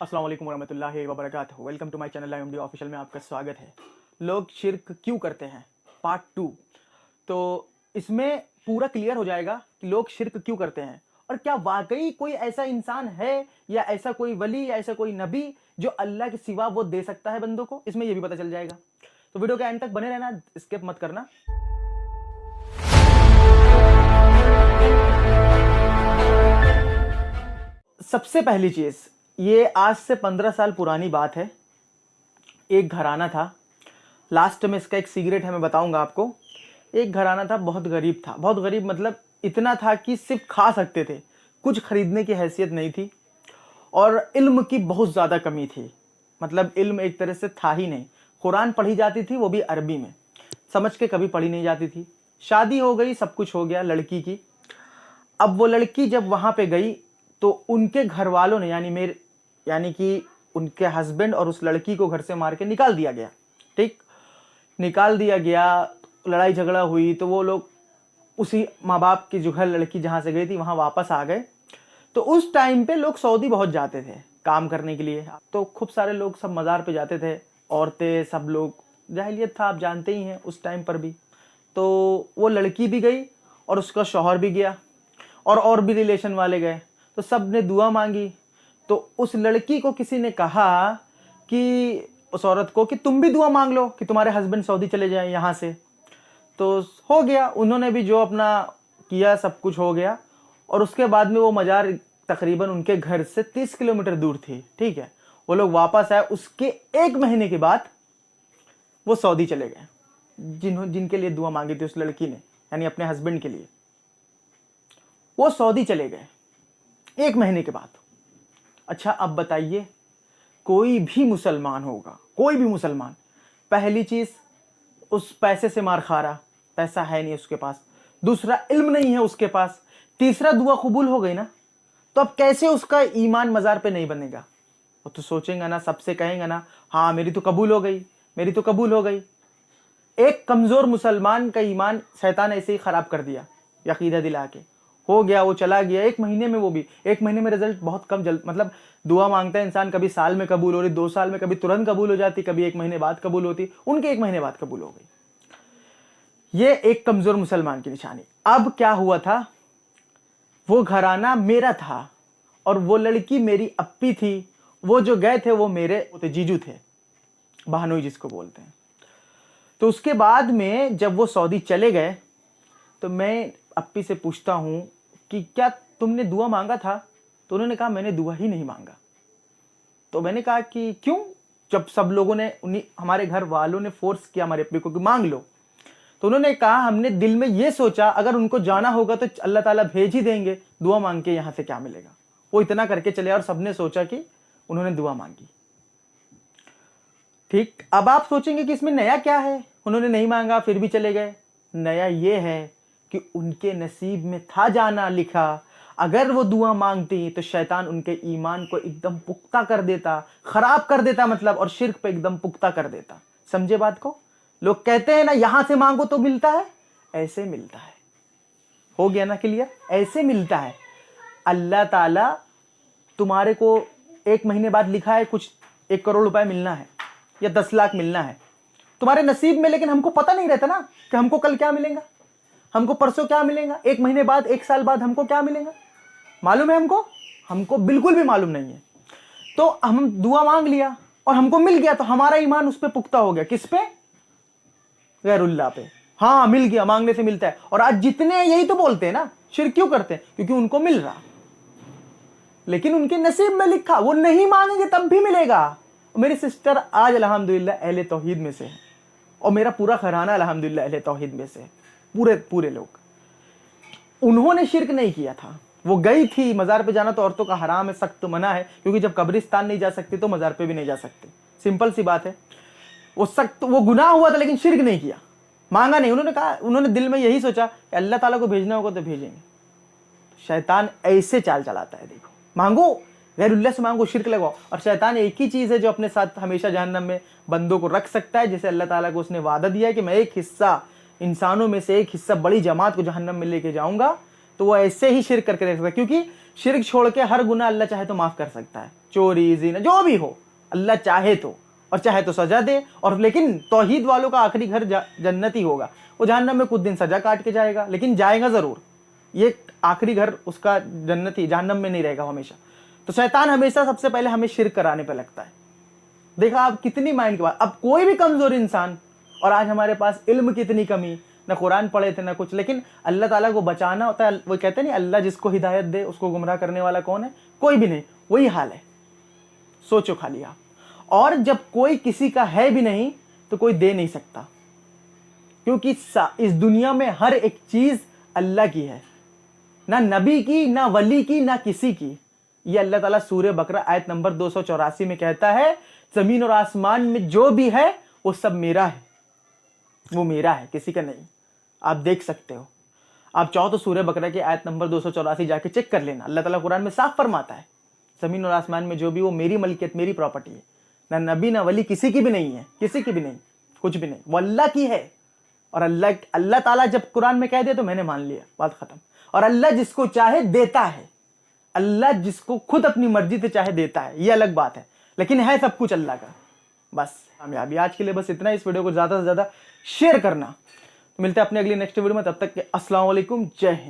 अस्सलाम वालेकुम वरहमतुल्लाहि वबरकातुहू। Welcome to my channel IMD official में आपका स्वागत है। लोग शिर्क क्यों करते हैं, पार्ट 2। तो इसमें पूरा क्लियर हो जाएगा कि लोग शिर्क क्यों करते हैं और क्या वाकई कोई ऐसा इंसान है या ऐसा कोई वली या ऐसा कोई नबी जो अल्लाह के सिवा वो दे सकता है बंदों को। इसमें यह भी पता चल जाएगा। तो वीडियो के एंड तक बने रहना, स्किप मत करना। सबसे पहली चीज, ये आज से 15 साल पुरानी बात है। एक घराना था, लास्ट में इसका एक सीक्रेट है, मैं बताऊंगा आपको। एक घराना था, बहुत गरीब था। बहुत गरीब मतलब इतना था कि सिर्फ खा सकते थे, कुछ खरीदने की हैसियत नहीं थी। और इल्म की बहुत ज़्यादा कमी थी, मतलब इल्म एक तरह से था ही नहीं। कुरान पढ़ी जाती थी, वो भी अरबी में, समझ के कभी पढ़ी नहीं जाती थी। शादी हो गई, सब कुछ हो गया लड़की की। अब वो लड़की जब वहाँ पे गई तो उनके घर वालों ने यानी कि उनके हस्बैंड और उस लड़की को घर से मार के निकाल दिया गया। ठीक, निकाल दिया गया। लड़ाई झगड़ा हुई तो वो लोग उसी माँ बाप की जो घर लड़की जहाँ से गई थी वहाँ वापस आ गए। तो उस टाइम पे लोग सऊदी बहुत जाते थे काम करने के लिए। तो खूब सारे लोग सब मज़ार पे जाते थे, औरतें, सब लोग। जाहिलियत था, आप जानते ही हैं उस टाइम पर भी। तो वो लड़की भी गई और उसका शौहर भी गया और भी रिलेशन वाले गए। तो सब ने दुआ मांगी। तो उस लड़की को किसी ने कहा कि उस औरत को कि तुम भी दुआ मांग लो कि तुम्हारे हस्बैंड सऊदी चले जाएं यहाँ से। तो हो गया, उन्होंने भी जो अपना किया, सब कुछ हो गया। और उसके बाद में वो मज़ार तकरीबन उनके घर से 30 किलोमीटर दूर थी। ठीक है, वो लोग वापस आए। उसके 1 महीने के बाद वो सऊदी चले गए, जिनके लिए दुआ मांगी थी उस लड़की ने, यानी अपने हस्बैंड के लिए। वो सऊदी चले गए 1 महीने के बाद। अच्छा, अब बताइए, कोई भी मुसलमान होगा, कोई भी मुसलमान, पहली चीज उस पैसे से मार खा रहा, पैसा है नहीं उसके पास। दूसरा, इल्म नहीं है उसके पास। तीसरा, दुआ कबूल हो गई ना, तो अब कैसे उसका ईमान मज़ार पे नहीं बनेगा। वो तो सोचेंगे ना, सबसे कहेंगे ना, हाँ मेरी तो कबूल हो गई, मेरी तो कबूल हो गई। एक कमजोर मुसलमान का ईमान शैतान ऐसे ही खराब कर दिया, यकीदा दिला के। हो गया, वो चला गया 1 महीने में। वो भी 1 महीने में रिजल्ट बहुत कम मतलब दुआ मांगता है इंसान, कभी साल में कबूल हो रही, 2 साल में, कभी तुरंत कबूल हो जाती, कभी 1 महीने बाद कबूल होती। उनके 1 महीने बाद कबूल हो गई। ये एक कमजोर मुसलमान की निशानी। अब क्या हुआ था, वो घराना मेरा था और वो लड़की मेरी अप्पी थी। वो जो गए थे वो मेरे जीजू थे, बहनोई जिसको बोलते हैं। तो उसके बाद में जब वो सऊदी चले गए तो मैं अप्पी से पूछता हूँ कि क्या तुमने दुआ मांगा था? तो उन्होंने कहा मैंने दुआ ही नहीं मांगा। तो मैंने कहा कि क्यों? जब सब लोगों ने, हमारे घर वालों ने फोर्स किया हमारे अप्पी को कि मांग लो। तो उन्होंने कहा हमने दिल में ये सोचा अगर उनको जाना होगा तो अल्लाह ताला भेज ही देंगे, दुआ मांग के यहाँ से क्या मिलेगा। वो इतना करके चले और सबने सोचा कि उन्होंने दुआ मांगी। ठीक, अब आप सोचेंगे कि इसमें नया क्या है, उन्होंने नहीं मांगा फिर भी चले गए। नया ये है कि उनके नसीब में था जाना लिखा। अगर वो दुआ मांगती तो शैतान उनके ईमान को एकदम पुख्ता कर देता, खराब कर देता मतलब, और शिर्क पे एकदम पुख्ता कर देता। समझे बात को? लोग कहते हैं ना यहां से मांगो तो मिलता है, ऐसे मिलता है। हो गया ना क्लियर? ऐसे मिलता है। अल्लाह ताला तुम्हारे को 1 महीने बाद लिखा है कुछ 1 करोड़ रुपए मिलना है या 10 लाख मिलना है तुम्हारे नसीब में, लेकिन हमको पता नहीं रहता ना कि हमको कल क्या मिलेगा, हमको परसों क्या मिलेगा, 1 महीने बाद, 1 साल बाद हमको क्या मिलेगा। मालूम है हमको? हमको बिल्कुल भी मालूम नहीं है। तो हम दुआ मांग लिया और हमको मिल गया, तो हमारा ईमान उस पर पुख्ता हो गया। किस पे? गैरुल्लाह पे। हाँ मिल गया, मांगने से मिलता है। और आज जितने यही तो बोलते हैं ना, शिर्क क्यों करते हैं? क्योंकि उनको मिल रहा, लेकिन उनके नसीब में लिखा, वो नहीं मांगेंगे तब भी मिलेगा। मेरी सिस्टर आज अल्हम्दुलिल्लाह अहले तौहीद में से है और मेरा पूरा घराना अल्हम्दुलिल्लाह अहले तौहीद में से है, पूरे लोग। उन्होंने शिर्क नहीं किया था। वो गई थी, मज़ार पे जाना तो औरतों का हराम है, सख्त मना है, क्योंकि जब कब्रिस्तान नहीं जा सकती तो मज़ार पे भी नहीं जा सकते। सिंपल सी बात है। वो सख्त, वो गुनाह हुआ था लेकिन शिर्क नहीं किया, मांगा नहीं। उन्होंने कहा, उन्होंने दिल में यही सोचा कि अल्लाह ताला को भेजना होगा तो भेजेंगे। शैतान ऐसे चाल चलाता है, देखो, मांगो गैरुल्लाह से, मांगो, शिर्क लगाओ। और शैतान एक ही चीज़ है जो अपने साथ हमेशा जहन्नम में बंदों को रख सकता है। जैसे अल्लाह ताला को उसने वादा दिया है कि मैं एक हिस्सा इंसानों में से, एक हिस्सा बड़ी जमात को जहन्नम में लेके जाऊंगा, तो वो ऐसे ही शिर्क करके रख सकता है। क्योंकि शिर्क छोड़ के हर गुनाह अल्लाह चाहे तो माफ़ कर सकता है, चोरी ज़िना जो भी हो अल्लाह चाहे तो, और चाहे तो सज़ा दे। और लेकिन तौहीद वालों का आखिरी घर जन्नत ही होगा। वो जहन्नम में कुछ दिन सज़ा काट के जाएगा, लेकिन जाएगा ज़रूर। ये आखिरी घर उसका जन्नत ही, जहन्नम में नहीं रहेगा हमेशा। तो शैतान हमेशा सबसे पहले हमें शिर्क कराने पे लगता है। देखा आप कितनी माइंड की बात। अब कोई भी कमज़ोर इंसान, और आज हमारे पास इल्म कितनी कमी, ना कुरान पढ़े थे ना कुछ, लेकिन अल्लाह ताला को बचाना होता है। वो कहते नहीं अल्लाह जिसको हिदायत दे उसको गुमराह करने वाला कौन है? कोई भी नहीं। वही हाल है, सोचो खाली आप। और जब कोई किसी का है भी नहीं तो कोई दे नहीं सकता, क्योंकि इस दुनिया में हर एक चीज़ अल्लाह की है, ना नबी की, ना वली की, ना किसी की। ये अल्लाह ताला सूरह बकरा आयत नंबर 284 में कहता है, ज़मीन और आसमान में जो भी है वो सब मेरा है, वो मेरा है, किसी का नहीं। आप देख सकते हो। आप चाहो तो सूरह बकरा की आयत नंबर 284 जाके चेक कर लेना। अल्लाह ताला कुरान में साफ फरमाता है, ज़मीन और आसमान में जो भी वो मेरी मलकियत, मेरी प्रॉपर्टी है। ना नबी ना वली किसी की भी नहीं है, किसी की भी नहीं, कुछ भी नहीं, वो अल्लाह की है। और अल्लाह ताला जब कुरान में कह दे तो मैंने मान लिया, बात खत्म। और अल्लाह जिसको चाहे देता है, अल्लाह जिसको खुद अपनी मर्जी से चाहे देता है, ये अलग बात है, लेकिन है सब कुछ अल्लाह का। बस कामयाबी। आज के लिए बस इतना। इस वीडियो को ज़्यादा से ज़्यादा शेयर करना। तो मिलते हैं अपने अगली नेक्स्ट वीडियो में, तब तक के अस्सलाम वालेकुम, जय हिंद।